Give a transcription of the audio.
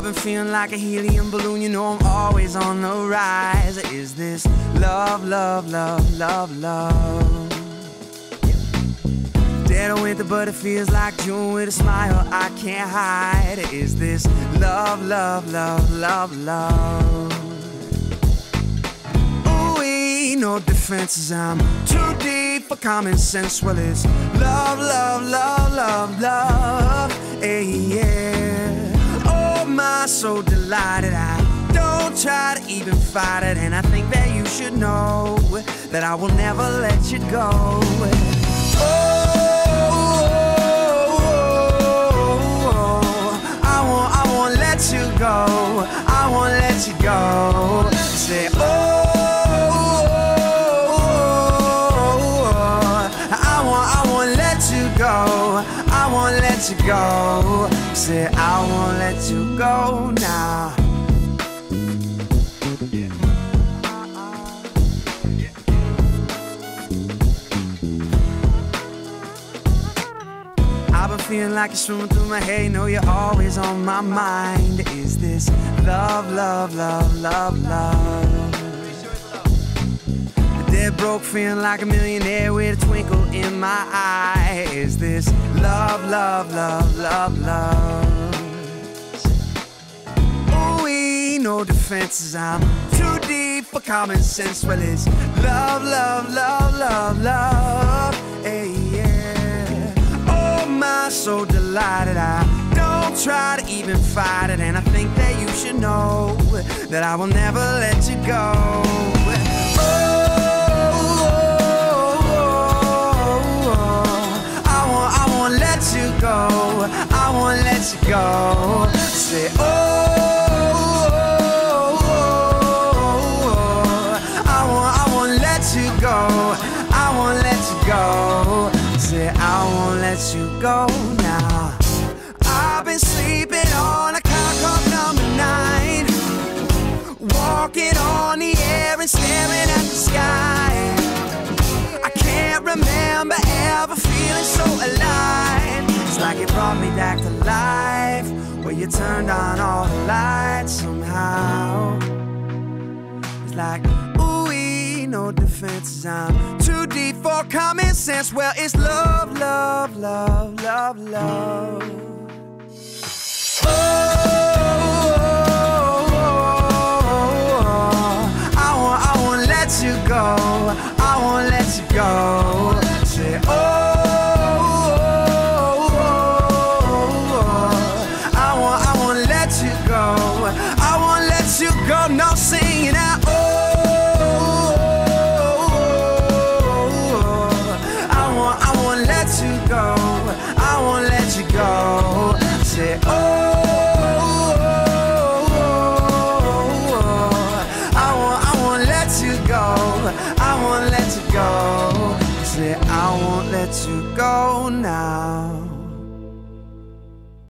been feeling like a helium balloon, you know I'm always on the rise. Is this love, love, love, love, love? Dead of winter, but it feels like June with a smile I can't hide. Is this love, love, love, love, love? Ooh, no defenses, I'm too deep for common sense. Well, it's love, love, love, love, love, hey, yeah. Oh, my, so delighted, I don't try to even fight it. And I think that you should know that I will never let you go. I won't let you go. I won't let you go. Say, I won't let you go. I won't let you go. Say, I won't let you go now. I've been feeling like you're swimming through my head. You know you're always on my mind. Is this love, love, love, love, love? Dead broke, feeling like a millionaire with a twinkle in my eye. Is this love, love, love, love, love? Ooh, no defenses, I'm too deep for common sense. Well, it's love, love, love, love, love, hey, yeah. I'm so delighted, I don't try to even fight it. And I think that you should know that I will never let you go. I won't let you go. I won't let you go. Say, I won't let you go. I won't let you go. Say, I won't let you go now. I've been sleeping on a couch of number 9, walking on the air and staring at the sky. I can't remember ever feeling so alive. It's like it brought me back to life, where you turned on all the lights somehow. It's like, no defenses, I'm too deep for common sense. Well, it's love, love, love, love, love. I won't let you go. I won't let you go. Say, I won't let you go. I won't let you go. No singing out. I won't let you go. Say, I won't let you go. I won't let you go. Say, I won't let you go now.